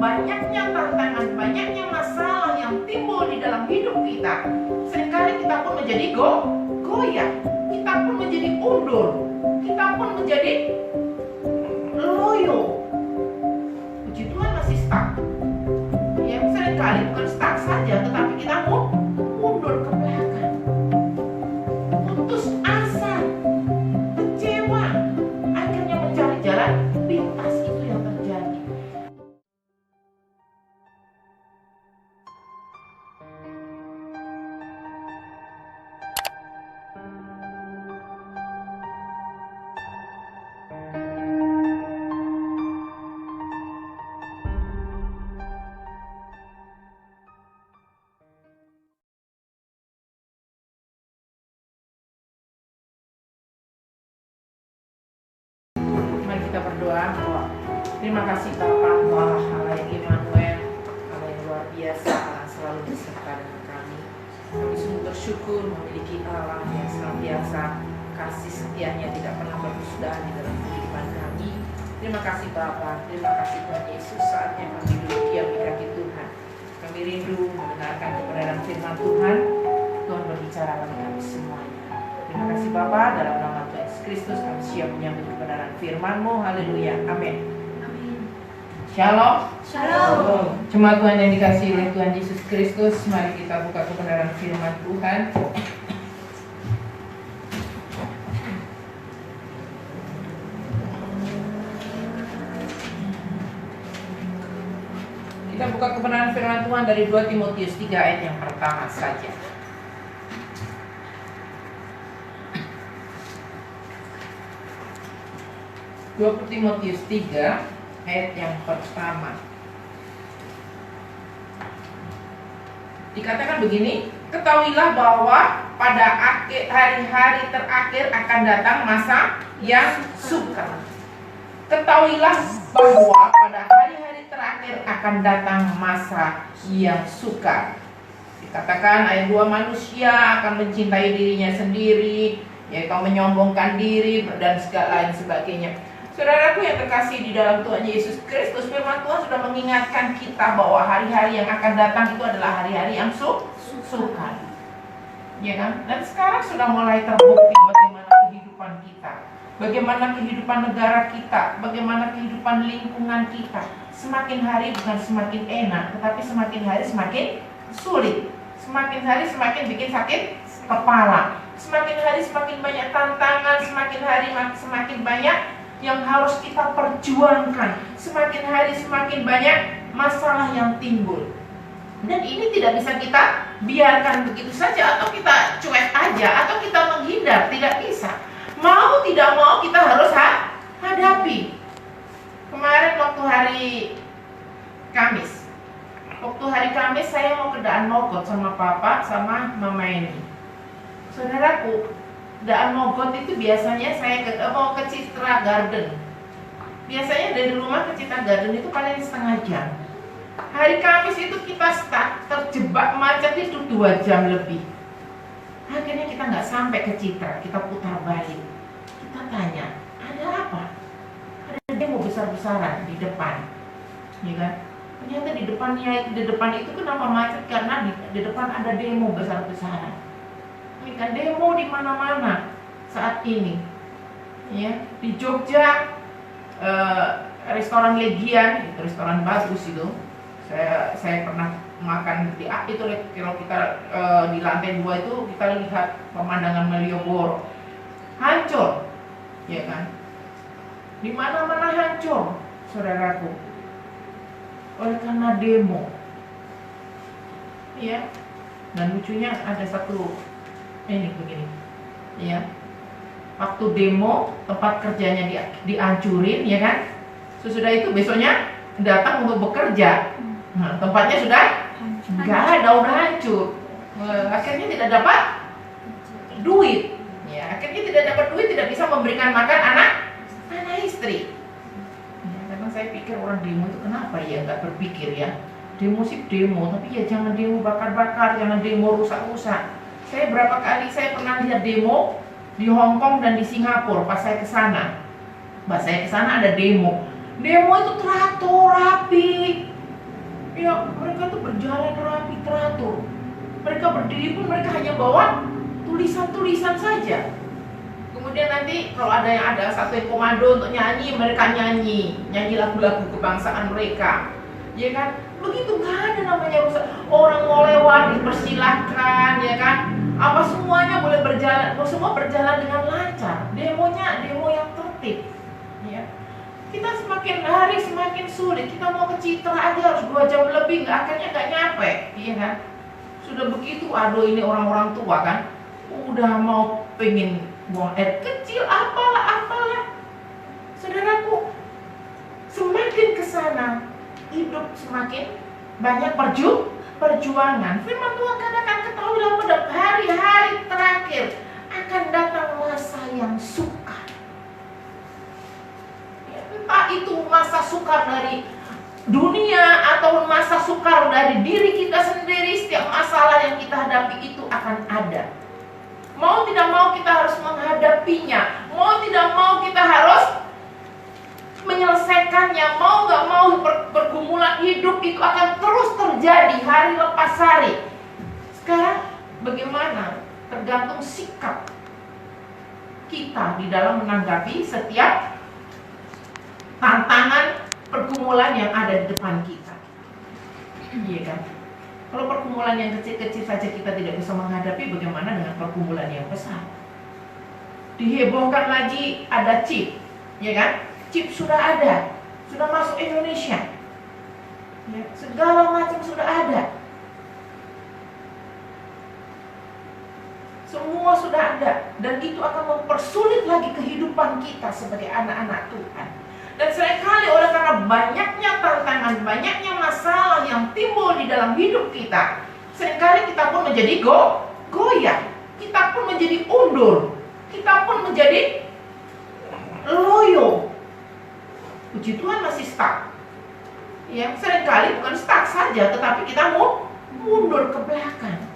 banyaknya tantangan, banyaknya masalah yang timbul di dalam hidup kita, seringkali kita pun menjadi goyah, kita pun menjadi undur, kita pun menjadi loyo. Puji Tuhan masih stuck. Ya, seringkali bukan stuck saja, tetapi kita mundur ke belakang, putus asa, kecewa, akhirnya mencari jalan pintas. Itu yang terjadi. Mari kita berdoa bahwa terima kasih Bapa, Allah yang Immanuel, Allah yang luar biasa, Allah selalu beserta dengan kami. Kami sungguh bersyukur memiliki Allah yang senantiasa kasih setianya tidak pernah berkesudahan di dalam kehidupan kami. Terima kasih Bapa, terima kasih Tuhan Yesus. Saatnya kami duduk diam di kaki Tuhan. Kami rindu mendengarkan kebenaran firman Tuhan. Tuhan berbicara bagi kami semuanya. Terima kasih Bapa, dalam nama Tuhan Yesus Kristus kami siap menyambut kebenaran firman-Mu. Haleluya, amin. Shalom. Shalom. Jemaat Tuhan yang dikasihi oleh Tuhan Yesus Kristus, mari kita buka kebenaran firman Tuhan. Kita buka kebenaran firman Tuhan dari 2 Timotius 3 ayat yang pertama saja. 2 Timotius 3 ayat yang pertama. Dikatakan begini, ketahuilah bahwa pada hari-hari terakhir akan datang masa yang sukar. Ketahuilah bahwa pada hari-hari terakhir akan datang masa yang sukar. Dikatakan ayat 2, manusia akan mencintai dirinya sendiri, yaitu menyombongkan diri dan segala lain sebagainya. Saudaraku yang terkasih di dalam Tuhan Yesus Kristus, firman Tuhan sudah mengingatkan kita bahwa hari-hari yang akan datang itu adalah hari-hari yang sukar. Ya kan? Dan sekarang sudah mulai terbukti bagaimana kehidupan kita, bagaimana kehidupan negara kita, bagaimana kehidupan lingkungan kita. Semakin hari bukan semakin enak, tetapi semakin hari semakin sulit. Semakin hari semakin bikin sakit kepala. Semakin hari semakin banyak tantangan, semakin hari semakin banyak yang harus kita perjuangkan. Semakin hari semakin banyak masalah yang timbul. Dan ini tidak bisa kita biarkan begitu saja, atau kita cuek aja, atau kita menghindar. Tidak bisa. Mau tidak mau kita harus hadapi. Kemarin waktu hari Kamis saya mau ke Daan Mogot sama Papa sama Mama ini. Saudaraku, Daan Mogot itu biasanya saya mau ke Citra Garden. Biasanya dari rumah ke Citra Garden itu paling setengah jam. Hari Kamis itu kita terjebak macet itu 2 jam lebih. Akhirnya kita nggak sampai ke Citra, kita putar balik. Kita tanya, ada apa? Ada demo besar-besaran di depan, ya kan? Ternyata di depan itu kenapa macet? Karena di depan ada demo besar-besaran. Ini kan demo di mana-mana saat ini, ya. Di Jogja, restoran Legian, itu restoran bagus itu. Saya pernah makan di itu kalau kita di lantai 2 itu kita lihat pemandangan Malioboro, hancur, ya kan? Di mana-mana hancur, saudaraku, oleh karena demo, ya. Dan lucunya ada satu ini begini, ya. Waktu demo tempat kerjanya dihancurin, ya kan? Sesudah itu besoknya datang untuk bekerja. Nah, tempatnya sudah nggak ada, udah hancur. Akhirnya tidak dapat duit, ya. Akhirnya tidak dapat duit, tidak bisa memberikan makan anak istri. Ya, karena saya pikir orang demo itu kenapa ya nggak berpikir ya, demo sih demo, tapi ya jangan demo bakar-bakar, jangan demo rusak-rusak. Saya berapa kali saya pernah lihat demo di Hong Kong dan di Singapura pas saya ke sana. Ada demo. Demo itu teratur rapi. Ya, mereka tuh berjalan rapi teratur. Mereka berdiri pun mereka hanya bawa tulisan-tulisan saja. Kemudian nanti kalau ada satu yang komando untuk nyanyi, mereka nyanyi lagu-lagu kebangsaan mereka. Ya kan? Begitu, nggak ada namanya rusak. Orang mau lewat dipersilahkan, ya kan? Apa semuanya boleh berjalan, semua berjalan dengan lancar. Demonya demo yang tertib. Ya. Kita semakin hari semakin sulit. Kita mau ke Citra aja harus 2 jam lebih, akhirnya nggak nyampe, iya kan? Sudah begitu, aduh ini orang-orang tua kan, udah mau pengen buang air kecil, apalah. Saudaraku, semakin kesana hidup semakin banyak perjuangan. Firman Tuhan katakan, ketahuilah pada hari-hari terakhir akan datang masa yang sukar. Ya, entah itu masa sukar dari dunia atau masa sukar dari diri kita sendiri. Setiap masalah yang kita hadapi itu akan ada. Mau tidak mau kita harus menghadapinya. Mau tidak mau kita harus menyelesaikannya. Mau gak mau pergumulan hidup itu akan terus terjadi hari lepas hari. Sekarang bagaimana? Tergantung sikap kita di dalam menanggapi setiap tantangan pergumulan yang ada di depan kita. Iya kan? Kalau pergumulan yang kecil-kecil saja kita tidak bisa menghadapi, bagaimana dengan pergumulan yang besar? Dihebohkan lagi ada chip, ya kan? Chip sudah ada, sudah masuk Indonesia, ya, segala macam sudah ada, semua sudah ada, dan itu akan mempersulit lagi kehidupan kita sebagai anak-anak Tuhan. Dan seringkali oleh karena banyaknya tantangan, banyaknya masalah yang timbul di dalam hidup kita, seringkali kita pun menjadi goyah, kita pun menjadi undur, kita pun menjadi loyo. Puji Tuhan masih stuck. Ya, seringkali bukan stuck saja, tetapi kita mau mundur ke belakang,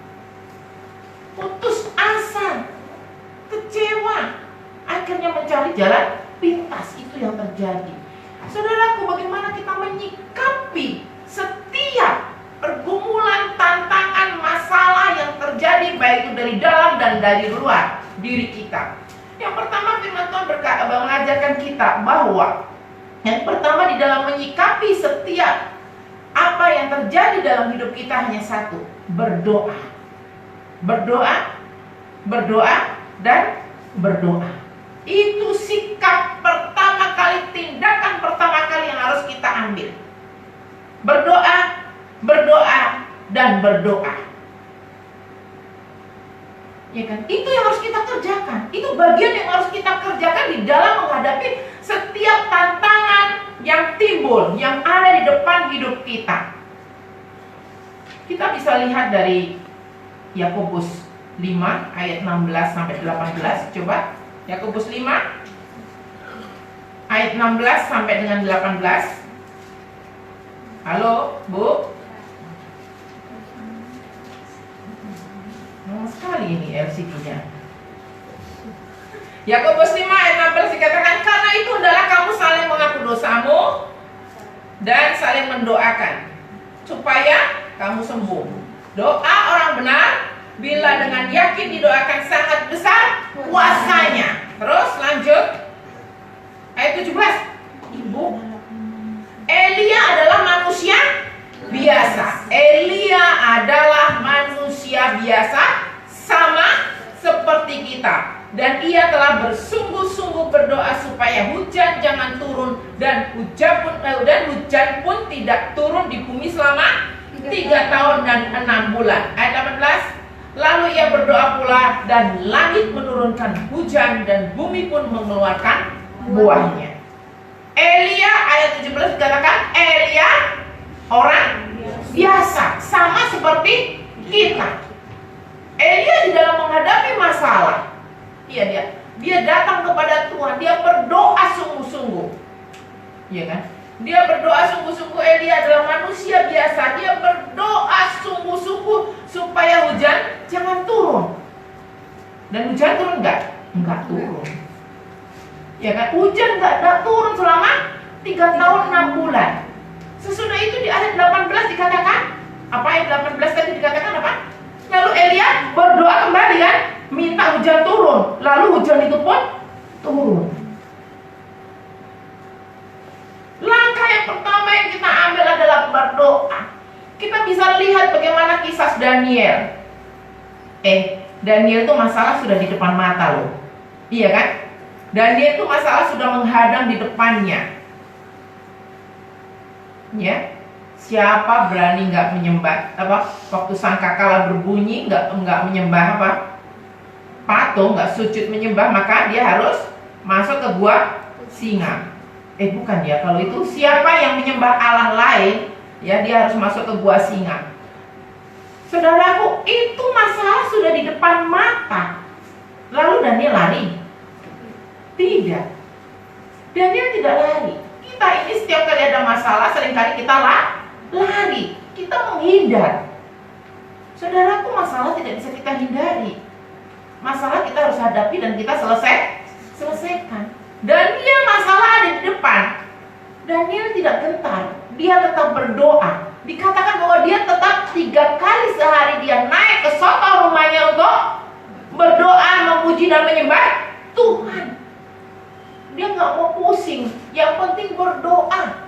putus asa, kecewa, akhirnya mencari jalan pintas. Itu yang terjadi. Saudaraku, bagaimana kita menyikapi setiap pergumulan, tantangan, masalah yang terjadi, baik itu dari dalam dan dari luar diri kita. Yang pertama, firman Tuhan mengajarkan kita bahwa yang pertama di dalam menyikapi setiap apa yang terjadi dalam hidup kita hanya satu: berdoa. Berdoa dan berdoa. Itu sikap pertama kali, tindakan pertama kali yang harus kita ambil. Berdoa dan berdoa. Ya kan? Itu yang harus kita kerjakan. Itu bagian yang harus kita kerjakan di dalam menghadapi setiap tantangan yang timbul, yang ada di depan hidup kita. Kita bisa lihat dari Yakobus 5 ayat 16 sampai 18. Coba Yakobus 5 ayat 16 sampai dengan 18. Halo, Bu? Lama sekali ini LCD-nya. Yakobus 5 ayat 16 dikatakan, karena itu hendaklah kamu saling mengaku dosamu dan saling mendoakan supaya kamu sembuh. Doa orang benar bila dengan yakin didoakan sangat besar kuasanya. Terus lanjut ayat 17. Ibu, Elia adalah manusia biasa. Elia adalah manusia biasa sama seperti kita. Dan ia telah bersungguh-sungguh berdoa supaya hujan jangan turun dan hujan pun tidak turun di bumi selama 3 tahun dan 6 bulan. Ayat 18. Lalu ia berdoa pula dan langit menurunkan hujan dan bumi pun mengeluarkan buahnya. Elia ayat 17 dikatakan Elia orang biasa sama seperti kita. Elia di dalam menghadapi masalah, dia datang kepada Tuhan, dia berdoa sungguh-sungguh. Iya kan? Dia berdoa sungguh-sungguh. Elia adalah manusia biasa. Dia berdoa sungguh-sungguh supaya hujan jangan turun. Dan hujan turun enggak? Enggak turun. Ya kan? Hujan enggak turun selama 3 tahun 6 bulan. Sesudah itu di ayat 18 dikatakan lalu hujan itu pun turun. Langkah yang pertama yang kita ambil adalah berdoa. Kita bisa lihat bagaimana kisah Daniel. Daniel itu masalah sudah di depan mata loh. Iya kan? Daniel itu masalah sudah menghadang di depannya. Ya, siapa berani nggak menyembah waktu sangkakala berbunyi nggak menyembah patung, nggak sujud menyembah, maka dia harus masuk ke gua singa. Bukan ya, kalau itu siapa yang menyembah Allah lain, ya dia harus masuk ke gua singa. Saudaraku, itu masalah sudah di depan mata. Lalu Daniel lari? Tidak. Daniel tidak lari. Kita ini setiap kali ada masalah, seringkali kita lari, kita menghindar. Saudaraku, masalah tidak bisa kita hindari. Masalah kita harus hadapi dan kita selesaikan. Daniel masalah ada di depan. Daniel tidak gentar, dia tetap berdoa. Dikatakan bahwa dia tetap 3 kali sehari dia naik ke soto rumahnya untuk berdoa, memuji dan menyembah Tuhan. Dia nggak mau pusing, yang penting berdoa.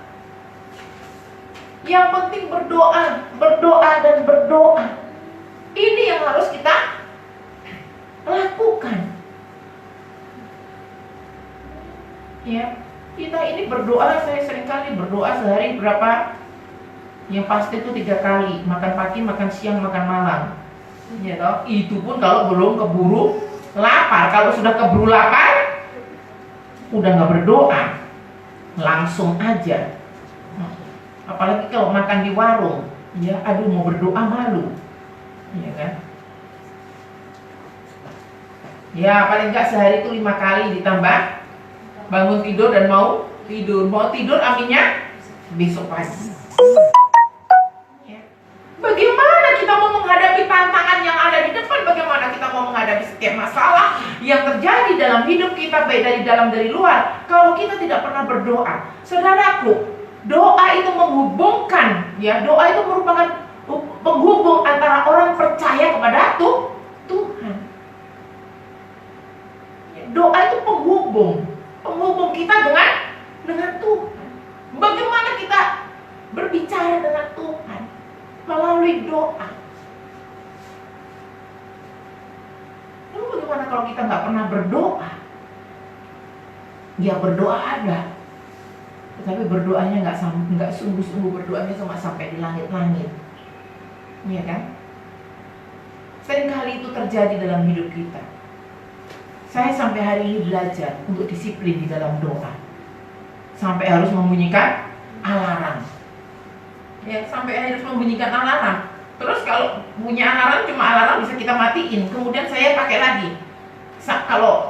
Yang penting berdoa dan berdoa. Ini yang harus kita lakukan. Ya, kita ini berdoa, saya seringkali berdoa sehari berapa? Yang pasti itu 3 kali, makan pagi, makan siang, makan malam. Ya toh, itu pun kalau belum keburu lapar. Kalau sudah keburu lapar, udah nggak berdoa, langsung aja. Apalagi kalau makan di warung, ya aduh mau berdoa malu, ya kan? Ya paling nggak sehari itu 5 kali ditambah bangun tidur dan mau tidur aminnya besok pagi. Ya. Bagaimana kita mau menghadapi tantangan yang ada di depan? Bagaimana kita mau menghadapi setiap masalah yang terjadi dalam hidup kita, baik dari dalam dari luar, kalau kita tidak pernah berdoa? Saudaraku, doa itu menghubungkan, ya, doa itu merupakan penghubung antara orang percaya kepada Tuhan. Doa itu penghubung kita dengan Tuhan. Bagaimana kita berbicara dengan Tuhan? Melalui doa. Lalu bagaimana kalau kita nggak pernah berdoa? Ya berdoa ada, tetapi berdoanya nggak sungguh-sungguh, berdoanya cuma sampai di langit-langit, ya kan? Seringkali itu terjadi dalam hidup kita. Saya sampai hari ini belajar untuk disiplin di dalam doa, sampai harus membunyikan alarm. Ya, sampai harus membunyikan alarm. Terus kalau bunyi alarm, cuma alarm bisa kita matiin. Kemudian saya pakai lagi. Kalau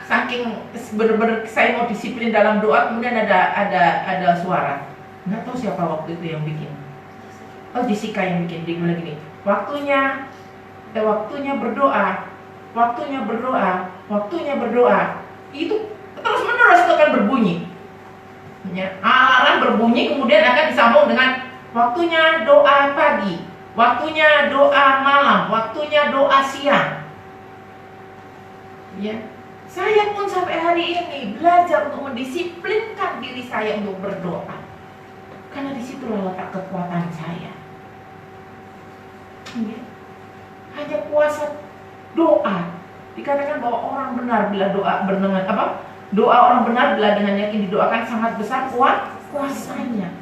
saking benar-benar saya mau disiplin dalam doa, kemudian ada suara. Nggak tahu siapa waktu itu yang bikin. Jessica yang bikin. Dia bilang gini, waktunya berdoa, waktunya berdoa. Itu terus menerus itu akan berbunyi. Ya, alarm berbunyi, kemudian akan disambung dengan waktunya doa pagi, waktunya doa malam, waktunya doa siang. Ya, saya pun sampai hari ini belajar untuk mendisiplinkan diri saya untuk berdoa, karena disitulah letak kekuatan saya. Ya, hanya kuasa doa. Dikatakan bahwa orang benar bila doa doa orang benar bila dengan yakin didoakan sangat besar kuasanya.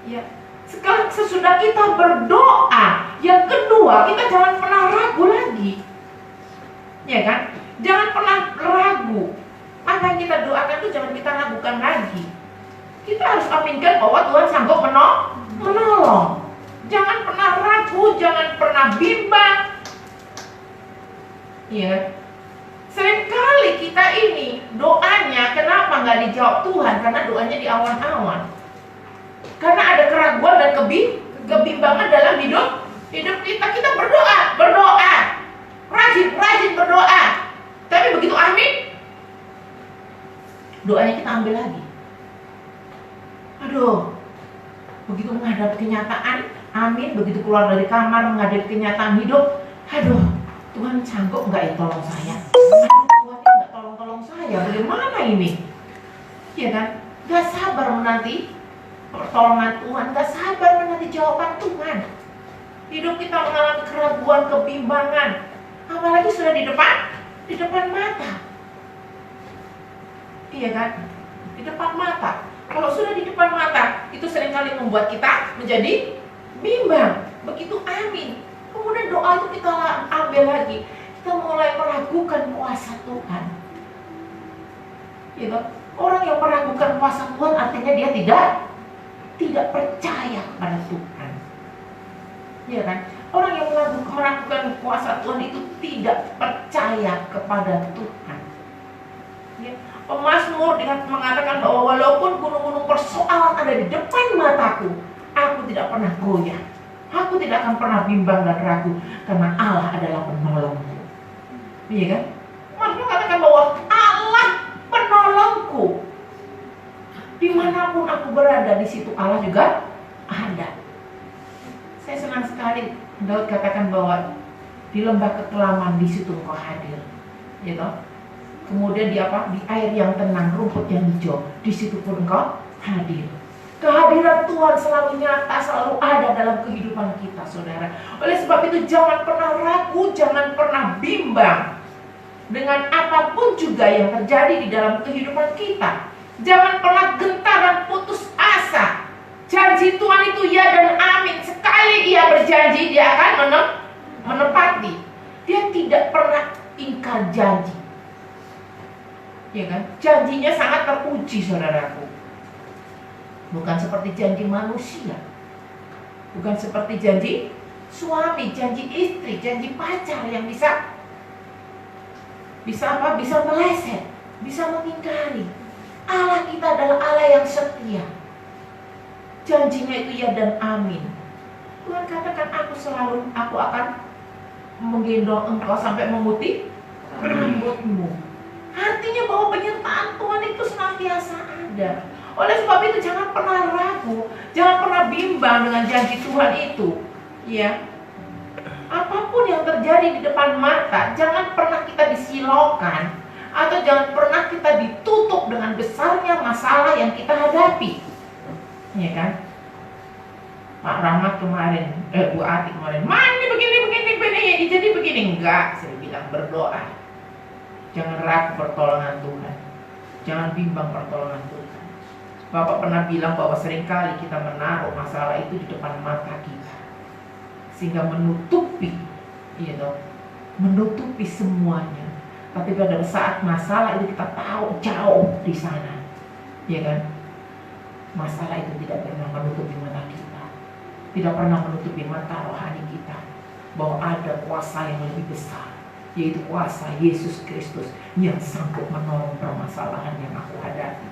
Ya. Sekarang sesudah kita berdoa, yang kedua kita jangan pernah ragu lagi, ya kan? Jangan pernah ragu. Apa yang kita doakan itu jangan kita ragukan lagi. Kita harus aminkan bahwa Tuhan sanggup menolong. Jangan pernah ragu, jangan pernah bimbang. Ya. Seringkali kita ini doanya kenapa nggak dijawab Tuhan? Karena doanya di awan-awan. Karena ada keraguan dan kebimbangan dalam hidup kita. Kita berdoa, rajin berdoa. Tapi begitu amin, doanya kita ambil lagi. Aduh, begitu menghadapi kenyataan, amin. Begitu keluar dari kamar menghadapi kenyataan hidup, aduh, Tuhan sanggup nggak ya tolong saya? Aduh, Tuhan saya, bagaimana ini? Ya kan? Gak sabar menanti pertolongan Tuhan, gak sabar menanti jawaban Tuhan. Hidup kita mengalami keraguan, kebimbangan, apalagi sudah di depan mata. Iya kan? Di depan mata. Kalau sudah di depan mata, itu seringkali membuat kita menjadi bimbang. Begitu amin. Kemudian doa itu kita ambil lagi. Kita mulai meragukan kuasa Tuhan. Gitu. Orang yang meragukan kuasa Tuhan artinya dia tidak percaya kepada Tuhan. Ya kan? Orang yang meragukan kuasa Tuhan itu tidak percaya kepada Tuhan. Ya. Pemazmur mengatakan bahwa walaupun gunung-gunung persoalan ada di depan mataku, aku tidak pernah goyah. Aku tidak akan pernah bimbang dan ragu, karena Allah adalah penolongku. Iya kan? Mazmur mengatakan bahwa Allah penolongku. Dimanapun aku berada, di situ Allah juga ada. Saya senang sekali Daud katakan bahwa di lembah kekelaman di situ Engkau hadir. Gitu. Kemudian di air yang tenang, rumput yang hijau, di situ pun Engkau hadir. Kehadiran Tuhan selalu nyata, selalu ada dalam kehidupan kita, saudara. Oleh sebab itu jangan pernah ragu, jangan pernah bimbang dengan apapun juga yang terjadi di dalam kehidupan kita. Jangan pernah gentar dan putus asa. Janji Tuhan itu ya dan amin. Sekali Ia berjanji, Dia akan menepati. Dia tidak pernah ingkar janji. Ya kan? Janjinya sangat teruji, saudaraku. Bukan seperti janji manusia. Bukan seperti janji suami, janji istri, janji pacar yang bisa meleset, bisa mengingkari. Allah kita adalah Allah yang setia. Janjinya itu ya dan amin. Tuhan katakan aku akan menggendong engkau sampai memutih rambutmu. Artinya bahwa penyertaan Tuhan itu senantiasa ada. Oleh sebab itu jangan pernah ragu, jangan pernah bimbang dengan janji Tuhan itu. Ya, apapun yang terjadi di depan mata, jangan pernah kita disilaukan, atau jangan pernah kita ditutup dengan besarnya masalah yang kita hadapi. Ya kan? Pak Rahmat kemarin, Bu Ati kemarin, ini begini, jadi begini. Enggak, saya bilang berdoa. Jangan ragu pertolongan Tuhan. Jangan bimbang pertolongan Tuhan. Bapak pernah bilang bahwa seringkali kita menaruh masalah itu di depan mata kita, sehingga menutupi semuanya. Tapi pada saat masalah itu kita tahu jauh di sana, ya kan? Masalah itu tidak pernah menutupi mata kita, tidak pernah menutupi mata rohani kita, bahwa ada kuasa yang lebih besar, yaitu kuasa Yesus Kristus yang sanggup menolong permasalahan yang aku hadapi,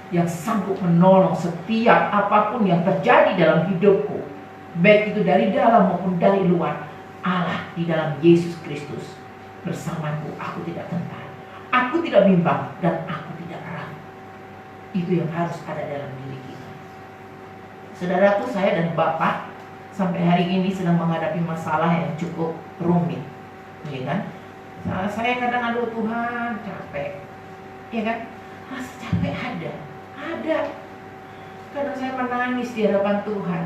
yang sanggup menolong setiap apapun yang terjadi dalam hidupku, baik itu dari dalam maupun dari luar. Allah di dalam Yesus Kristus bersamaku, aku tidak gentar, aku tidak bimbang, dan aku tidak ragu. Itu yang harus ada dalam diri kita. Saudaraku, saya dan Bapak sampai hari ini sedang menghadapi masalah yang cukup rumit, ya kan? Saya kadang aduh Tuhan capek, ya kan? Rasa capek ada. Kadang saya menangis di hadapan Tuhan.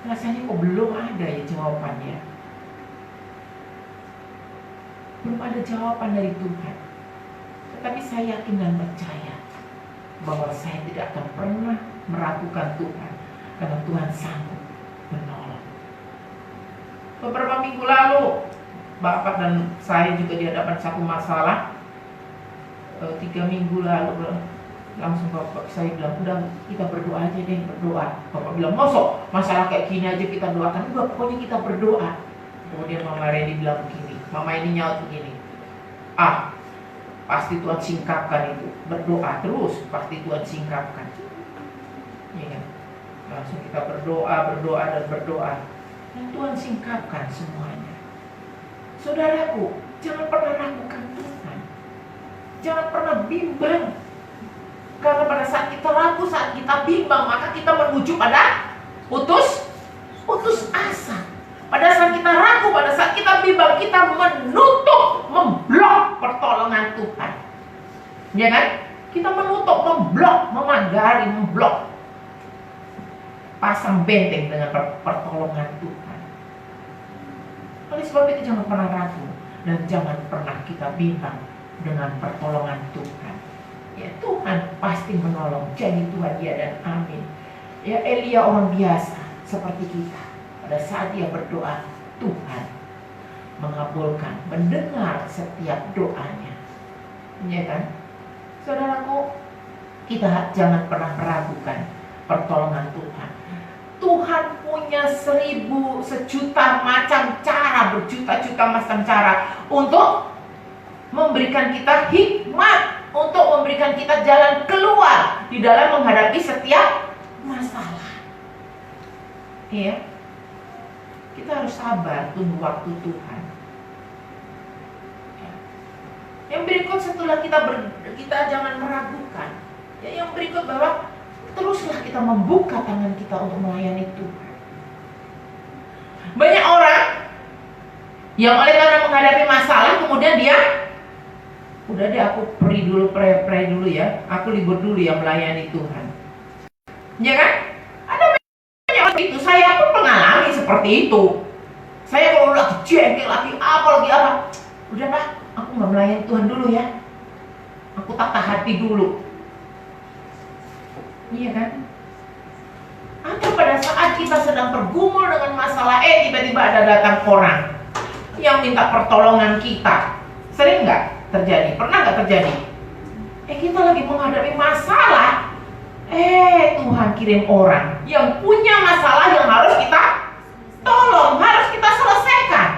Rasanya kok belum ada ya jawabannya. Belum ada jawaban dari Tuhan. Tetapi saya yakin dan percaya bahwa saya tidak akan pernah meragukan Tuhan, karena Tuhan sanggup menolong. Beberapa minggu lalu Bapak dan saya juga dihadapkan satu masalah. 3 minggu lalu langsung Bapak saya bilang, udah kita berdoa aja deh, berdoa. Bapak bilang, mosok masalah kayak gini aja kita doakan? Udah, pokoknya kita berdoa. Kemudian Mama Reni bilang begini, Mama ini nyaut begini, pasti Tuhan singkapkan itu. Berdoa terus, pasti Tuhan singkapkan. Ya kan? Langsung kita berdoa dan dan Tuhan singkapkan semuanya. Saudaraku, jangan pernah ragukan Tuhan. Jangan pernah bimbang. Karena pada saat kita ragu, saat kita bimbang, maka kita menuju pada putus asa. Pada saat kita ragu, pada saat kita bimbang, kita memblok pertolongan Tuhan. Ya kan? Kita menutup, memblok, memagari, memblok, pasang benteng dengan pertolongan Tuhan. Oleh sebab itu jangan pernah ragu dan jangan pernah kita bimbang dengan pertolongan Tuhan. Ya, Tuhan pasti menolong. Jadi Tuhan ya dan amin. Ya, Elia orang biasa seperti kita. Pada saat dia berdoa, Tuhan mengabulkan, mendengar setiap doanya. Ya kan? Saudaraku, kita jangan pernah meragukan pertolongan Tuhan. Tuhan punya 1000, sejuta macam cara, berjuta-juta macam cara untuk memberikan kita hikmat, untuk memberikan kita jalan keluar di dalam menghadapi setiap masalah. Iya. Kita harus sabar tunggu waktu Tuhan. Ya. Yang berikut setelah kita jangan meragukan. Ya, yang berikut bahwa teruslah kita membuka tangan kita untuk melayani Tuhan. Banyak orang yang oleh karena menghadapi masalah kemudian dia udah deh aku pray dulu ya, aku libur dulu ya melayani Tuhan. Ya kan? Ada banyak orang itu, saya pun mengalami seperti itu. Saya kalau lagi jengkel, lagi apa, udah Pak, aku nggak melayani Tuhan dulu ya. Aku patah hati dulu. Iya kan? Atau pada saat kita sedang bergumul dengan masalah, tiba-tiba ada datang orang yang minta pertolongan kita. Sering nggak terjadi? Pernah nggak terjadi? Kita lagi menghadapi masalah, Tuhan kirim orang yang punya masalah yang harus kita tolong, harus kita selesaikan.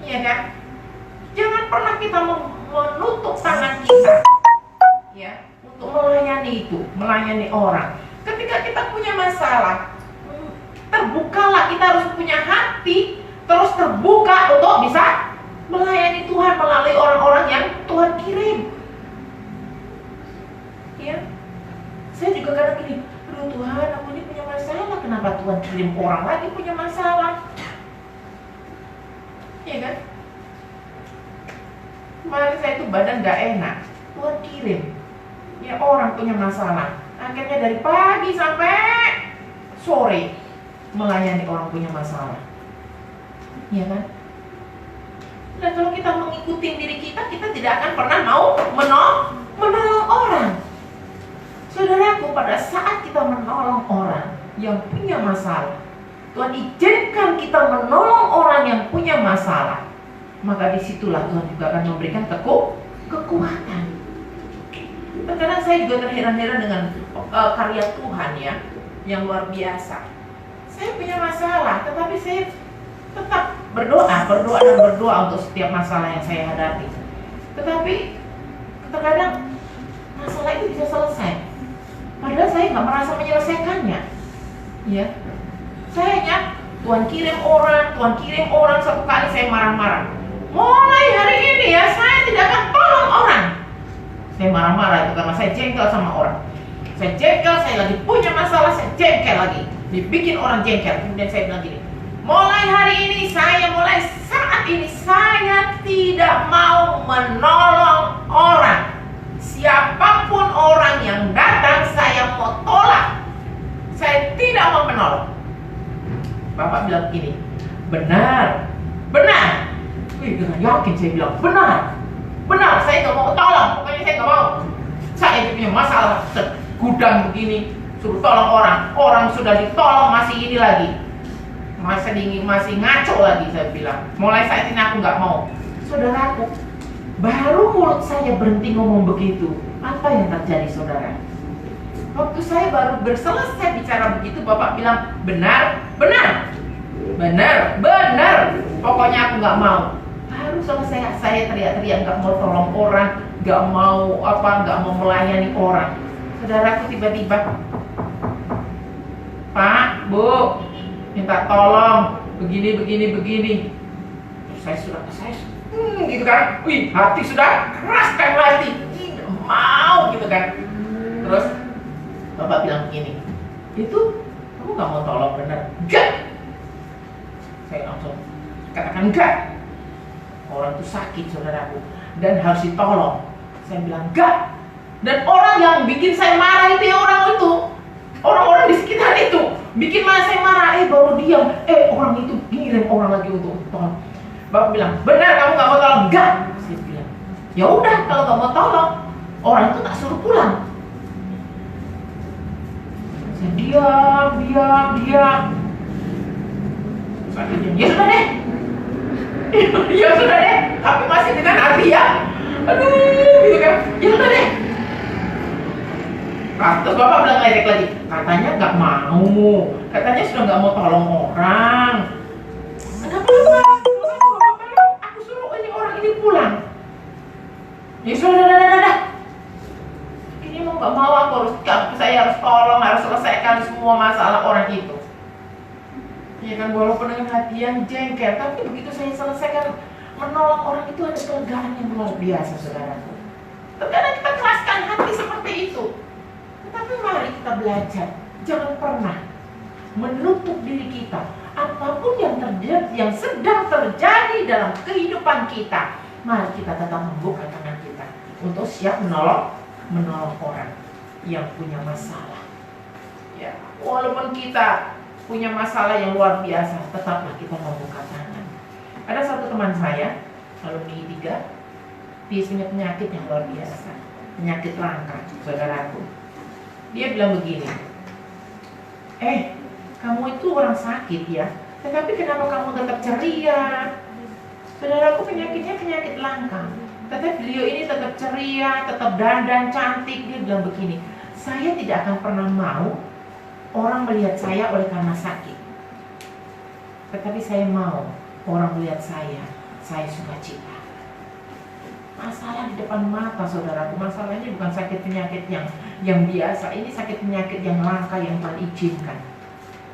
Iya kan? Jangan pernah kita menutup tangan kita, ya, untuk melayani orang. Ketika kita punya masalah, terbukalah, kita harus punya hati terus terbuka untuk bisa melayani Tuhan melalui orang-orang yang Tuhan kirim. Ya, saya juga kadang gini, aduh Tuhan, aku ini punya masalah, kenapa Tuhan kirim orang lagi punya masalah? Iya kan? Kemarin saya itu badan gak enak, Tuhan kirim ya orang punya masalah. Akhirnya dari pagi sampai sore melayani orang punya masalah. Iya kan? Dan kalau kita mengikuti diri kita tidak akan pernah mau menolong orang. Saudaraku, pada saat kita menolong orang yang punya masalah, Tuhan izinkan kita menolong orang yang punya masalah, maka disitulah Tuhan juga akan memberikan kekuatan. Terkadang saya juga terheran-heran dengan karya Tuhan ya, yang luar biasa. Saya punya masalah, tetapi saya tetap berdoa untuk setiap masalah yang saya hadapi. Tetapi terkadang masalah itu bisa selesai, padahal saya nggak merasa menyelesaikannya. Ya, sayangnya Tuhan kirim orang, satu kali saya marah-marah. Mulai hari ini ya, saya tidak akan tolong orang. Saya marah-marah itu karena saya jengkel sama orang. Saya lagi punya masalah, saya jengkel lagi. Dibikin orang jengkel. Kemudian saya bilang gini, mulai saat ini saya tidak mau menolong orang. Siapapun orang yang datang, saya mau tolak. Saya tidak mau menolong. Bapak bilang begini, benar. Wih, dengan yakin saya bilang, benar, saya nggak mau tolong, pokoknya saya nggak mau. Saya punya masalah, segudang begini, suruh tolong orang sudah ditolong masih ini lagi, masih ngaco lagi, saya bilang. Mulai saat ini aku nggak mau. Saudaraku, baru mulut saya berhenti ngomong begitu, apa yang terjadi, saudara? Waktu saya baru selesai bicara begitu, Bapak bilang, benar, pokoknya aku nggak mau. Baru selesai saya teriak-teriak, nggak mau tolong orang, nggak mau melayani orang. Saudaraku, tiba-tiba, Pak, Bu, minta tolong, begini. Terus saya gitu kan, wih, hati sudah keras kan, hati, tidak mau gitu kan. Terus Bapak bilang begini, itu kamu nggak mau tolong, benar? Enggak. Saya langsung katakan enggak. Orang itu sakit, saudaraku, dan harus ditolong. Saya bilang enggak. Dan orang yang bikin saya marah itu ya orang-orang di sekitar itu bikin saya marah. Baru diam. Orang itu ngirim orang lagi untuk tolong. Bapak bilang, benar kamu nggak mau tolong? Enggak. Saya bilang, ya udah kalau nggak mau tolong, orang itu tak suruh pulang. Saya diam. Saya diam. Ya sudah deh. Ya sudah deh. Tapi masih dengan hati ya. Aduh, gitu kan. Ya sudah deh. Terus Bapak bilang lagi, katanya nggak mau, katanya sudah nggak mau tolong orang. Kenapa? Aku suruh ini orang ini pulang. Ya sudah. Ini mau nggak mau saya harus tolong, harus selesaikan semua masalah orang itu. Ya kan, walaupun dengan hati yang jengkel, tapi begitu saya selesaikan menolong orang itu ada kelegaan yang luar biasa, saudaraku. Terkadang kita keraskan hati seperti itu. Tetapi mari kita belajar, jangan pernah menutup diri kita. Apapun yang terjadi, yang sedang terjadi dalam kehidupan kita, mari kita tetap membuka tangan kita untuk siap menolong orang yang punya masalah. Ya, walaupun kita punya masalah yang luar biasa, tetaplah kita membuka tangan. Ada satu teman saya, alumni 3, dia punya penyakit yang luar biasa, penyakit langka, saudaraku. Dia bilang begini, kamu itu orang sakit ya, tetapi kenapa kamu tetap ceria? Saudaraku, penyakitnya penyakit langka, tetapi beliau ini tetap ceria, tetap dandan cantik. Dia bilang begini, saya tidak akan pernah mau orang melihat saya oleh karena sakit, tetapi saya mau orang melihat saya sukacita. Masalah di depan mata, saudaraku. Masalahnya bukan sakit penyakit yang biasa. Ini sakit penyakit yang langka yang Tuhan izinkan.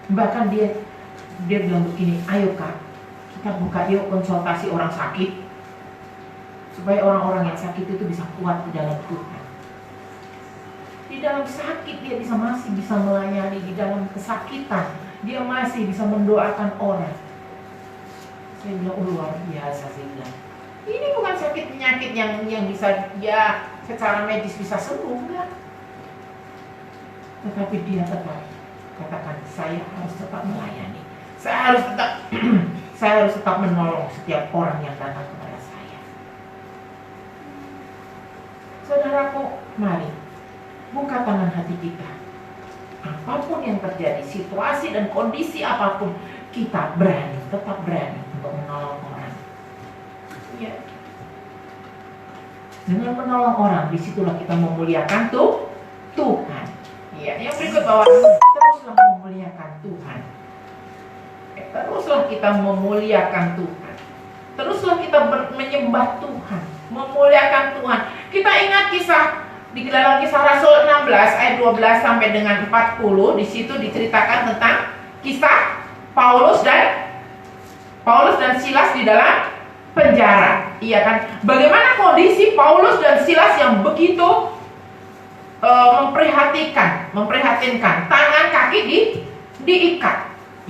Bahkan dia bilang begini, ayo Kak, kita buka yuk konsultasi orang sakit, supaya orang-orang yang sakit itu bisa kuat di dalam Tuhan. Di dalam sakit dia masih bisa melayani. Di dalam kesakitan dia masih bisa mendoakan orang. Saya bilang, luar biasa. Saya bilang, ini bukan sakit penyakit yang bisa ya secara medis bisa sembuh, enggak. Tetapi dia tetap katakan, saya harus tetap melayani. Saya harus tetap menolong setiap orang yang datang kepada saya. Saudaraku, mari buka tangan hati kita. Apapun yang terjadi, situasi dan kondisi apapun, kita tetap berani untuk menolong orang. Ya. Dengan menolong orang, disitulah kita memuliakan Tuhan. Ya, yang berikut bahwa teruslah memuliakan Tuhan. Teruslah kita memuliakan Tuhan. Teruslah kita menyembah Tuhan, memuliakan Tuhan. Kita ingat kisah di dalam Kisah Rasul 16 ayat 12 sampai dengan 40. Di situ diceritakan tentang kisah Paulus dan Silas di dalam penjara. Iya kan? Bagaimana kondisi Paulus dan Silas yang begitu memprihatinkan. Tangan kaki diikat.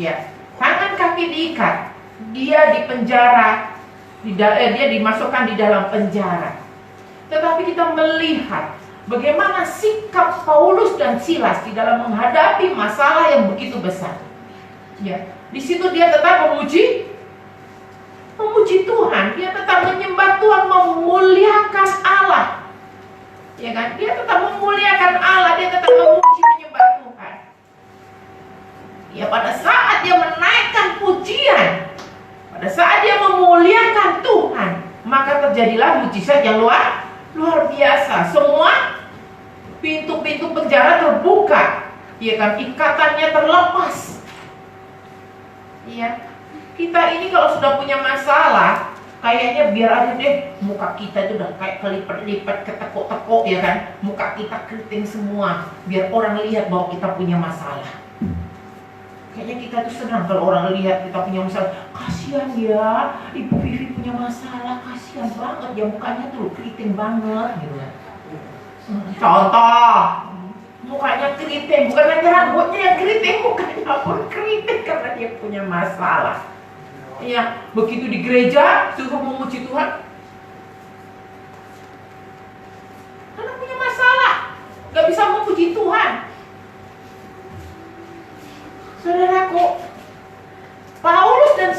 Ya, tangan kaki diikat. Dia di penjara. Dia dimasukkan di dalam penjara. Tetapi kita melihat bagaimana sikap Paulus dan Silas di dalam menghadapi masalah yang begitu besar. Ya, di situ dia tetap memuji Tuhan, dia tetap menyembah Tuhan, memuliakan Allah. Ya kan? Dia tetap memuliakan Allah, dia tetap menyembah Tuhan. Ya, pada saat dia menaikkan pujian, pada saat dia memuliakan Tuhan, maka terjadilah mujizat yang luar biasa. Semua pintu-pintu penjara terbuka. Ya kan? Ikatannya terlepas. Iya. Kita ini kalau sudah punya masalah, kayaknya biar aja deh, muka kita itu udah kayak kelipat-lipat, ketekuk-tekuk, ya kan? Muka kita keriting semua, biar orang lihat bahwa kita punya masalah. Kayaknya kita tuh senang kalau orang lihat kita punya masalah. Kasihan ya, Ibu Vivi punya masalah, kasihan banget ya, mukanya tuh keriting banget gitu kan. Contoh, mukanya keriting, bukan hanya rambutnya yang keriting, mukanya pun keriting karena dia punya masalah. Ya, begitu di gereja suruh memuji Tuhan,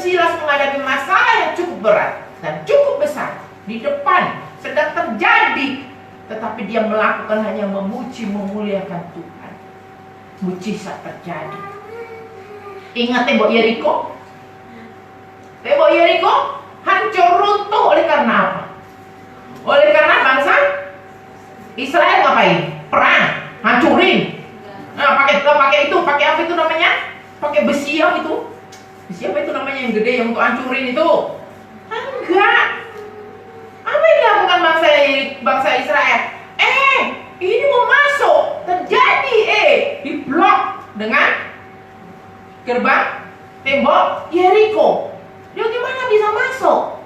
Silas menghadapi masalah yang cukup berat dan cukup besar di depan sedang terjadi, tetapi dia melakukan hanya memuji, memuliakan Tuhan. Mujizat terjadi. Ingat tembok Yeriko? Tembok Yeriko hancur runtuh oleh karena apa? Oleh karena bangsa Israel ngapain? Perang, hancurin. Nah, pakai apa itu namanya? Pakai besi yang itu. Besi apa itu namanya yang gede yang untuk hancurin itu? Enggak. Apa yang dilakukan bangsa Israel? Ini mau masuk, terjadi diblok dengan gerbang tembok Yeriko. Dia gimana bisa masuk?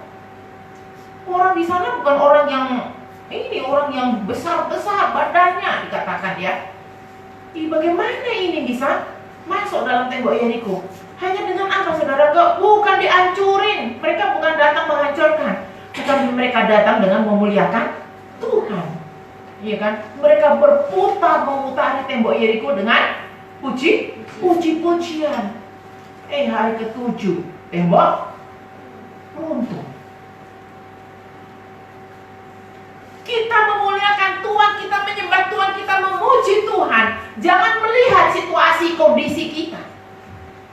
Orang di sana bukan orang yang besar-besar badannya dikatakan ya. Bagaimana ini bisa masuk dalam tembok Yeriko? Hanya dengan apa, saudara? Bukan dihancurin. Mereka bukan datang menghancurkan, tetapi mereka datang dengan memuliakan Tuhan. Iya kan? Mereka berputar memutari tembok Yeriko dengan puji-pujian. Hari ke-7 tembok runtuh. Kita memuliakan Tuhan, kita menyembah Tuhan, kita memuji Tuhan. Jangan melihat situasi kondisi kita.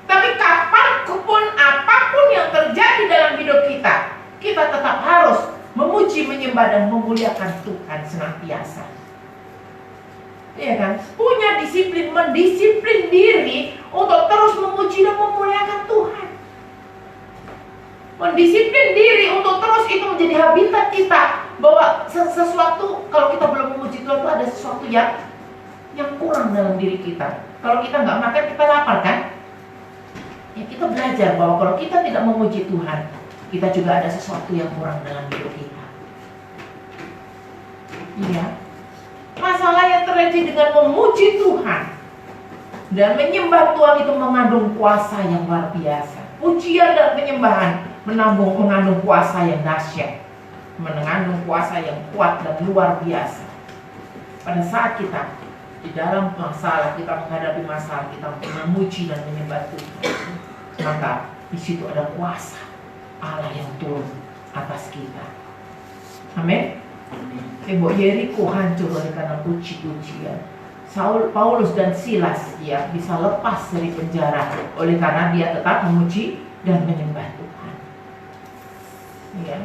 Tapi kapanpun, apapun yang terjadi dalam hidup kita, kita tetap harus memuji, menyembah, dan memuliakan Tuhan senantiasa. Iya kan? Punya disiplin, mendisiplin diri untuk terus memuji dan memuliakan Tuhan. Mendisiplin diri untuk terus itu menjadi habitat kita. Bahwa sesuatu, kalau kita belum memuji Tuhan, itu ada sesuatu yang kurang dalam diri kita. Kalau kita nggak makan, kita lapar kan? Ya, kita belajar bahwa kalau kita tidak memuji Tuhan, kita juga ada sesuatu yang kurang dalam hidup kita. Iya. Masalah yang terjadi dengan memuji Tuhan dan menyembah Tuhan itu mengandung kuasa yang luar biasa. Pujian dan penyembahan mengandung kuasa yang dahsyat, mengandung kuasa yang kuat dan luar biasa. Pada saat kita di dalam masalah, kita menghadapi masalah, kita memuji dan menyembah Tuhan, maka di situ ada kuasa Allah yang turun atas kita. Amin. Tembok Yeriko hancur oleh karena puji-pujian. Paulus dan Silas ya bisa lepas dari penjara oleh karena dia tetap memuji dan menyembah Tuhan. Ya.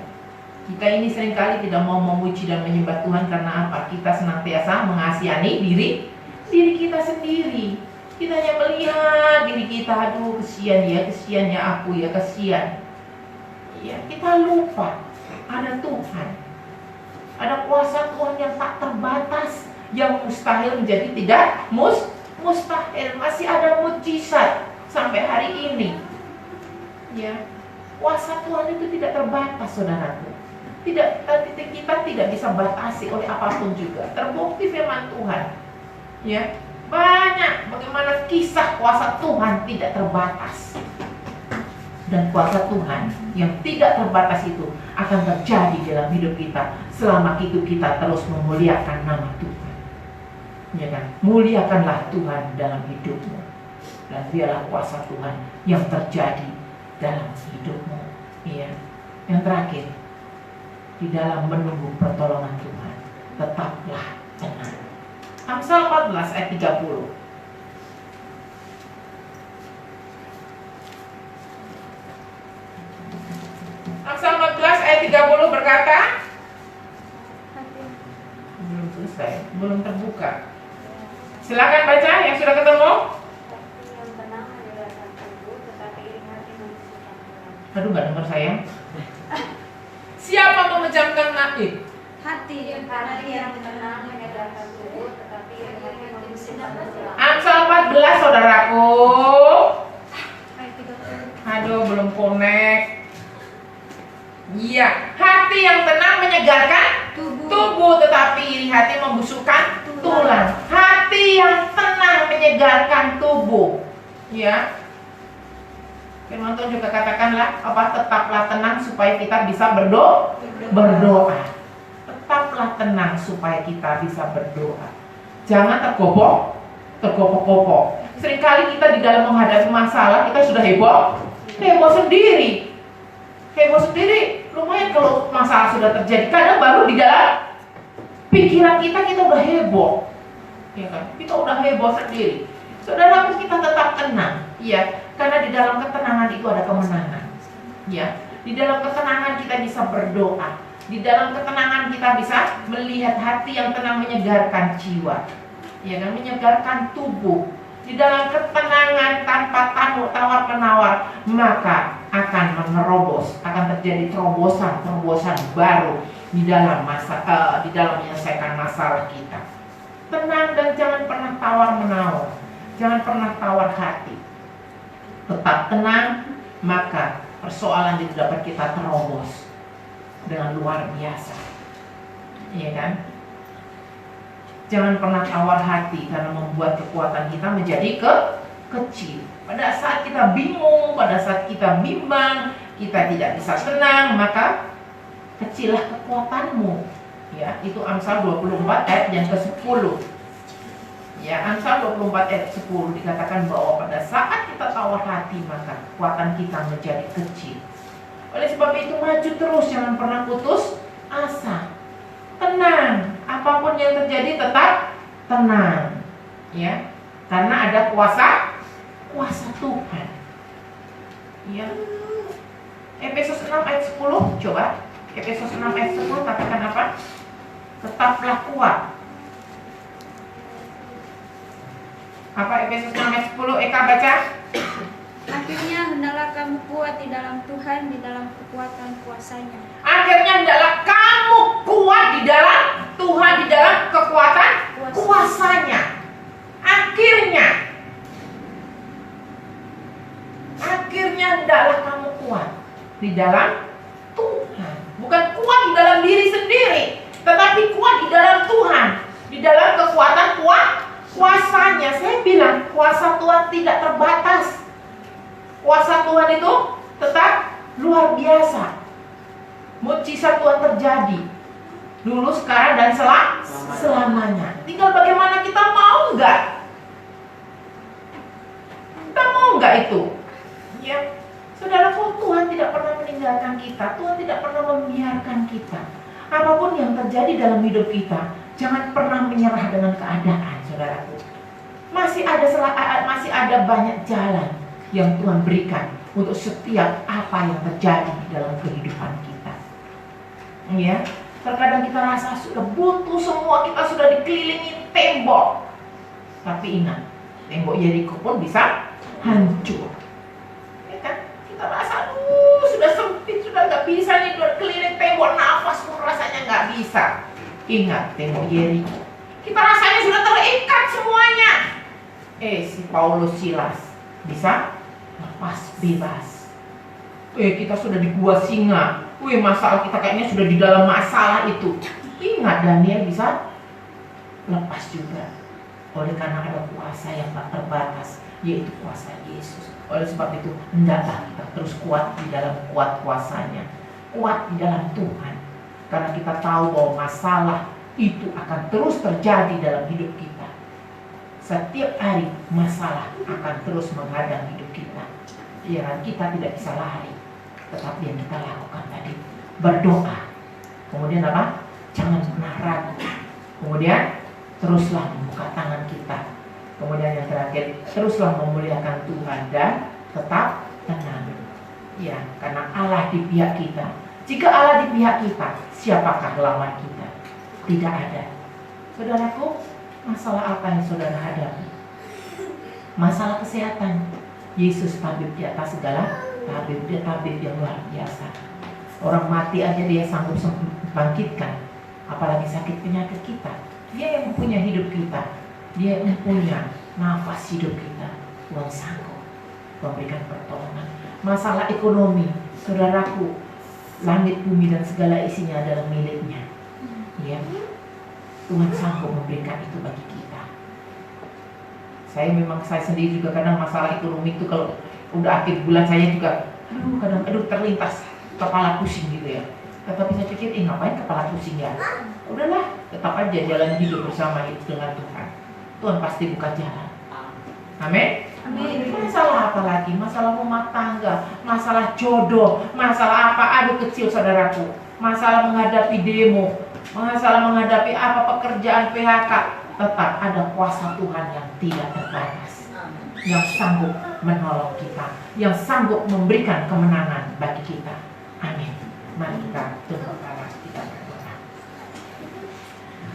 Kita ini seringkali tidak mau memuji dan menyembah Tuhan karena apa? Kita senantiasa mengasihani diri kita sendiri. Kita hanya melihat diri kita, aduh kesian ya aku ya, kesian. Ya, kita lupa ada Tuhan. Ada kuasa Tuhan yang tak terbatas, yang mustahil menjadi tidak mustahil. Masih ada mujizat sampai hari ini. Ya, kuasa Tuhan itu tidak terbatas, saudaraku. Kita tidak bisa batasi oleh apapun juga. Terbukti firman Tuhan. Ya, banyak bagaimana kisah kuasa Tuhan tidak terbatas. Dan kuasa Tuhan yang tidak terbatas itu akan terjadi dalam hidup kita selama itu kita terus memuliakan nama Tuhan. Ya kan? Muliakanlah Tuhan dalam hidupmu, dan biarlah kuasa Tuhan yang terjadi dalam hidupmu. Iya. Yang terakhir, di dalam menunggu pertolongan Tuhan, tetaplah tenang. Amsal 14 ayat 30. Amsal 14 ayat 30 berkata, belum selesai, belum terbuka. Silakan baca yang sudah ketemu. Aduh, nggak dengar saya. Siapa memejamkan hati yang tenang menyadarkan tubuh, tetapi iri hati memusingkan tulang. Amsal 14, saudaraku. Aduh, belum connect. Iya, hati yang tenang menyegarkan tubuh, tetapi iri hati membusukkan tulang. Hati yang tenang menyegarkan tubuh. Ya. Firman Tuhan juga katakanlah, tetaplah tenang supaya kita bisa berdoa. Tetaplah tenang supaya kita bisa berdoa. Jangan tergopoh-gopoh. Seringkali kita di dalam menghadapi masalah kita sudah heboh. heboh sendiri. Heboh sendiri, lumayan kalau masalah sudah terjadi. Kadang baru di dalam pikiran kita udah heboh, ya kan? Kita udah heboh sendiri. Saudaraku, kita tetap tenang, ya, karena di dalam ketenangan itu ada kemenangan, ya. Di dalam ketenangan kita bisa berdoa. Di dalam ketenangan kita bisa melihat hati yang tenang, menyegarkan jiwa, ya kan, menyegarkan tubuh. Di dalam ketenangan tanpa tawar penawar, maka akan menerobos, akan terjadi terobosan baru di dalam di dalam menyelesaikan masalah kita. Tenang dan jangan pernah tawar menawar, jangan pernah tawar hati. Tetap tenang, maka persoalan itu dapat kita terobos dengan luar biasa, iya kan? Jangan pernah tawar hati karena membuat kekuatan kita menjadi kecil. Pada saat kita bingung, pada saat kita bimbang, kita tidak bisa tenang, maka kecillah kekuatanmu. Ya, itu Amsal 24 ayat yang ke-10. Ya, Amsal 24 ayat 10 dikatakan bahwa pada saat kita tawar hati, maka kekuatan kita menjadi kecil. Oleh sebab itu maju terus, jangan pernah putus asa. Tenang, apapun yang terjadi tetap tenang, ya, karena ada kuasa Tuhan. Ya. Efesus 6 ayat 10, coba. Efesus 6 ayat 10 katakan apa? Tetaplah kuat. Apa Efesus 6 ayat 10? Eka baca. Akhirnya hendaklah kamu kuat di dalam Tuhan, di dalam kekuatan kuasanya. Akhirnya hendaklah kamu kuat di dalam Tuhan, di dalam kekuatan kuasanya. Akhirnya hendaklah kamu kuat di dalam Tuhan. Bukan kuat di dalam diri sendiri, tetapi kuat di dalam Tuhan, di dalam kekuatan kuasanya. Saya bilang kuasa Tuhan tidak terbatas. Kuasa Tuhan itu tetap luar biasa. Mukjizat Tuhan terjadi dulu, sekarang, dan selamanya. Tinggal bagaimana kita mau nggak? Kita mau nggak itu? Ya, saudaraku, Tuhan tidak pernah meninggalkan kita. Tuhan tidak pernah membiarkan kita. Apapun yang terjadi dalam hidup kita, jangan pernah menyerah dengan keadaan, saudaraku. Masih ada banyak jalan yang Tuhan berikan untuk setiap apa yang terjadi dalam kehidupan kita. Ya, terkadang kita rasa sudah buntu semua, kita sudah dikelilingi tembok. Tapi ingat, tembok Yeriko pun bisa hancur. Ya kan? Kita rasa, sudah sempit, sudah nggak bisa nih, sudah keliling tembok, nafas pun rasanya nggak bisa. Ingat tembok Yeriko. Kita rasanya sudah terikat semuanya. Si Paulus Silas bisa lepas bebas. Kita sudah di gua singa. Masalah kita kayaknya sudah di dalam masalah itu. Ingat, Daniel bisa lepas juga. Oleh karena ada kuasa yang tak terbatas, yaitu kuasa Yesus. Oleh sebab itu, hendaklah kita terus kuat di dalam kuasanya. Kuat di dalam Tuhan. Karena kita tahu bahwa masalah itu akan terus terjadi dalam hidup kita. Setiap hari masalah akan terus menghadang hidup kita. Ya, kita tidak bisa lari. Tetapi yang kita lakukan tadi, berdoa. Kemudian apa? Jangan pernah ragu. Kemudian teruslah membuka tangan kita. Kemudian yang terakhir, teruslah memuliakan Tuhan dan tetap tenang. Ya, karena Allah di pihak kita. Jika Allah di pihak kita, siapakah lawan kita? Tidak ada. Saudaraku, masalah apa yang saudara hadapi? Masalah kesehatan. Yesus tabib di atas segala tabib, dia tabib yang luar biasa. Orang mati aja dia sanggup bangkitkan, apalagi sakit penyakit kita. Dia yang punya hidup kita, dia yang punya nafas hidup kita. Tuhan sanggup memberikan pertolongan. Masalah ekonomi, saudaraku, langit bumi dan segala isinya adalah miliknya. Ya, Tuhan sanggup memberikan itu bagi kita. Saya sendiri juga kadang masalah ekonomi itu kalau udah akhir bulan saya juga kadang terlintas kepala pusing gitu ya. Tetapi saya pikir, ngapain kepala pusing ya? Udahlah, tetap aja jalan hidup bersama itu dengan Tuhan. Tuhan pasti buka jalan. Amin. Masalah apa lagi? Masalah rumah tangga, masalah jodoh, masalah apa? Aduh kecil saudaraku. Masalah menghadapi demo, masalah menghadapi apa pekerjaan PHK. Tetap ada kuasa Tuhan yang tidak terbatas, yang sanggup menolong kita, yang sanggup memberikan kemenangan bagi kita. Amin. Mari kita tunduk kepala, kita berdoa.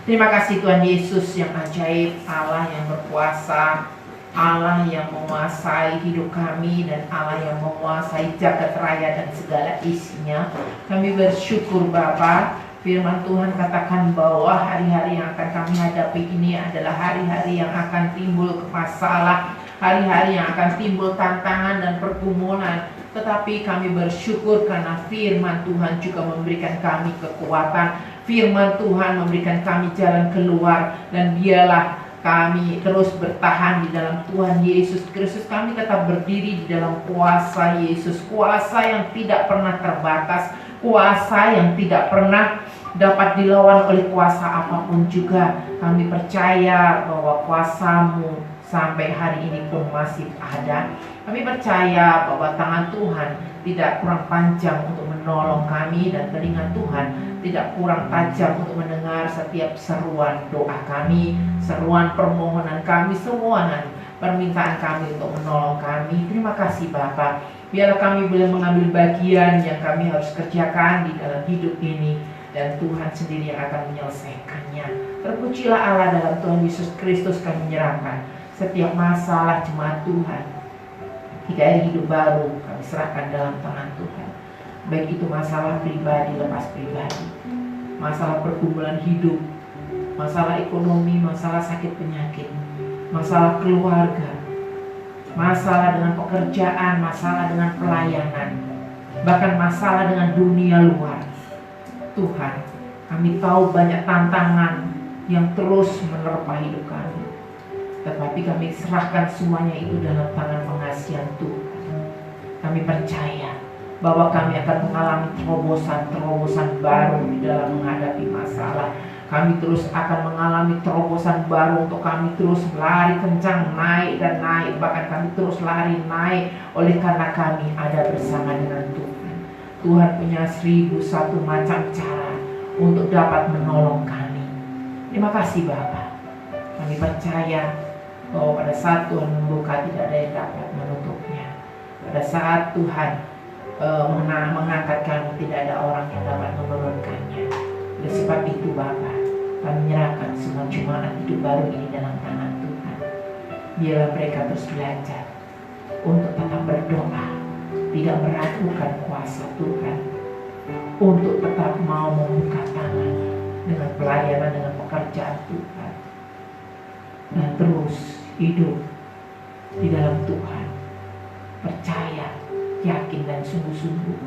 Terima kasih Tuhan Yesus yang ajaib, Allah yang berkuasa, Allah yang menguasai hidup kami, dan Allah yang menguasai jagat raya dan segala isinya. Kami bersyukur Bapa. Firman Tuhan katakan bahwa hari-hari yang akan kami hadapi ini adalah hari-hari yang akan timbul masalah, hari-hari yang akan timbul tantangan dan pergumulan. Tetapi kami bersyukur karena firman Tuhan juga memberikan kami kekuatan. Firman Tuhan memberikan kami jalan keluar, dan biarlah kami terus bertahan di dalam Tuhan Yesus Kristus. Kami tetap berdiri di dalam kuasa Yesus, kuasa yang tidak pernah terbatas, kuasa yang tidak pernah dapat dilawan oleh kuasa apapun juga. Kami percaya bahwa kuasa-Mu sampai hari ini pun masih ada. Kami percaya bahwa tangan Tuhan tidak kurang panjang untuk menolong kami, dan telinga Tuhan tidak kurang tajam untuk mendengar setiap seruan doa kami, seruan permohonan kami, seruan permintaan kami untuk menolong kami. Terima kasih Bapa. Biarlah kami boleh mengambil bagian yang kami harus kerjakan di dalam hidup ini, dan Tuhan sendiri yang akan menyelesaikannya. Terpujilah Allah. Dalam Tuhan Yesus Kristus kami menyerahkan setiap masalah jemaat Tuhan. 3 hari hidup baru kami serahkan dalam tangan Tuhan. Baik itu masalah pribadi lepas pribadi, masalah pergumulan hidup, masalah ekonomi, masalah sakit penyakit, masalah keluarga, masalah dengan pekerjaan, masalah dengan pelayanan, bahkan masalah dengan dunia luar. Tuhan, kami tahu banyak tantangan yang terus menerpa hidup kami, tetapi kami serahkan semuanya itu dalam tangan pengasihan Tuhan. Kami percaya bahwa kami akan mengalami terobosan-terobosan baru di dalam menghadapi masalah. Kami terus akan mengalami terobosan baru untuk kami terus lari kencang, naik dan naik. Bahkan kami terus lari naik oleh karena kami ada bersama dengan Tuhan. Tuhan punya 1001 macam cara untuk dapat menolong kami. Terima kasih Bapa. Kami percaya bahwa pada saat Tuhan membuka, tidak ada yang dapat menutupnya. Pada saat Tuhan mengangkat kami, tidak ada orang yang dapat menurunkannya. Oleh sebab itu Bapa, kami menyerahkan semua jemaat hidup baru ini dalam tangan Tuhan. Biarlah mereka terus belajar untuk tetap berdoa, tidak meragukan kuasa Tuhan, untuk tetap mau membuka tangan dengan pelayanan, dengan pekerjaan Tuhan, dan terus hidup di dalam Tuhan, percaya, yakin dan sungguh-sungguh,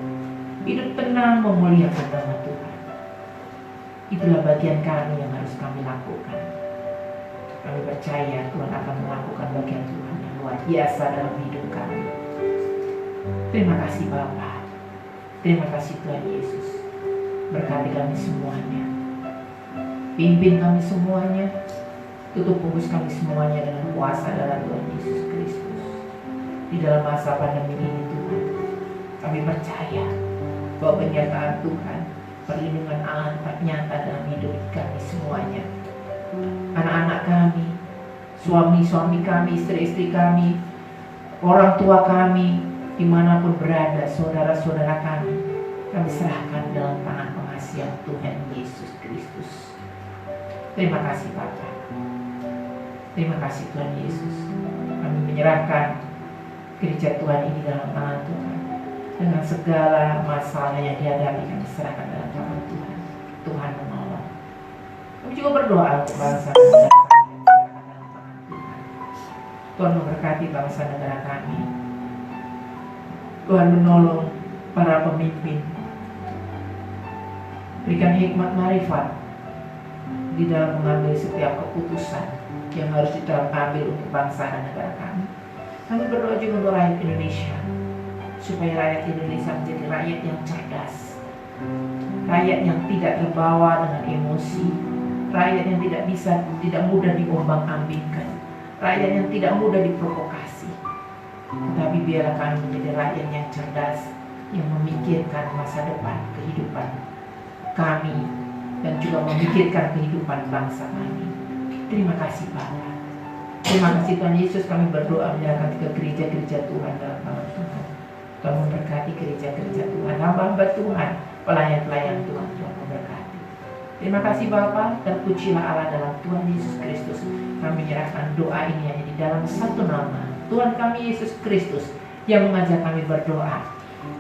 hidup tenang memuliakan nama Tuhan. Itulah bagian kami yang harus kami lakukan. Kami percaya Tuhan akan melakukan bagian Tuhan yang luar biasa dalam hidup kami. Terima kasih Bapa. Terima kasih Tuhan Yesus. Berkati kami semuanya. Pimpin kami semuanya. Tutup bungkus kami semuanya dengan kuasa darah Tuhan Yesus Kristus. Di dalam masa pandemi ini Tuhan, kami percaya bahwa penyertaan Tuhan, perlindungan Allah tetap nyata dalam hidup kami semuanya. Anak-anak kami, suami-suami kami, istri-istri kami, orang tua kami, dimanapun berada, saudara-saudara kami serahkan dalam tangan pengasihan Tuhan Yesus Kristus. Terima kasih Bapa. Terima kasih Tuhan Yesus. Kami menyerahkan gereja Tuhan ini dalam tangan Tuhan. Dengan segala masalah yang dihadapi, kami serahkan dalam tangan Tuhan. Tuhan menolong. Kami juga berdoa untuk bangsa dan negara kami yang diserahkan dalam tangan Tuhan. Tuhan memberkati bangsa negara kami. Tuhan menolong para pemimpin. Berikan hikmat marifat di dalam mengambil setiap keputusan yang harus kita ambil untuk bangsa dan negara kami. Kami berdoa juga untuk rakyat Indonesia, supaya rakyat Indonesia menjadi rakyat yang cerdas, rakyat yang tidak terbawa dengan emosi, rakyat yang tidak mudah diombang-ambingkan, rakyat yang tidak mudah diprovokasi, Tetapi biarlah kami menjadi rakyat yang cerdas, yang memikirkan masa depan kehidupan kami dan juga memikirkan kehidupan bangsa kami. Terima kasih Bapa. Terima kasih Tuhan Yesus, kami berdoa menyerahkan ke gereja-gereja Tuhan dalam tangan Tuhan. Tuhan memberkati gereja-gereja Tuhan, hamba-hamba Tuhan, pelayan-pelayan Tuhan, Tuhan memberkati. Terima kasih Bapa, terpujilah Allah dalam Tuhan Yesus Kristus. Kami menyerahkan doa ini hanya di dalam satu nama, Tuhan kami Yesus Kristus, yang mengajak kami berdoa.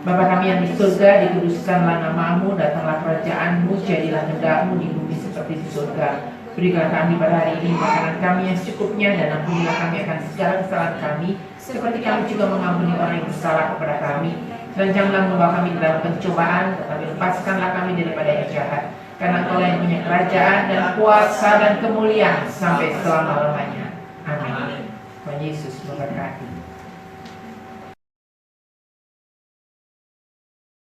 Bapa kami yang di surga, dikuduskanlah namamu, datanglah kerajaanmu, jadilah kehendak-mu di bumi seperti di surga. Berikan kami pada hari ini makanan kami yang secukupnya, dan ampunilah kami akan segala kesalahan kami, seperti kami juga mengampuni orang yang bersalah kepada kami. Dan janganlah membawa kami dalam pencobaan, tetapi lepaskanlah kami daripada yang jahat. Karena Engkau yang punya kerajaan dan kuasa dan kemuliaan sampai selama-lamanya. Amin. Tuhan Yesus memberkati.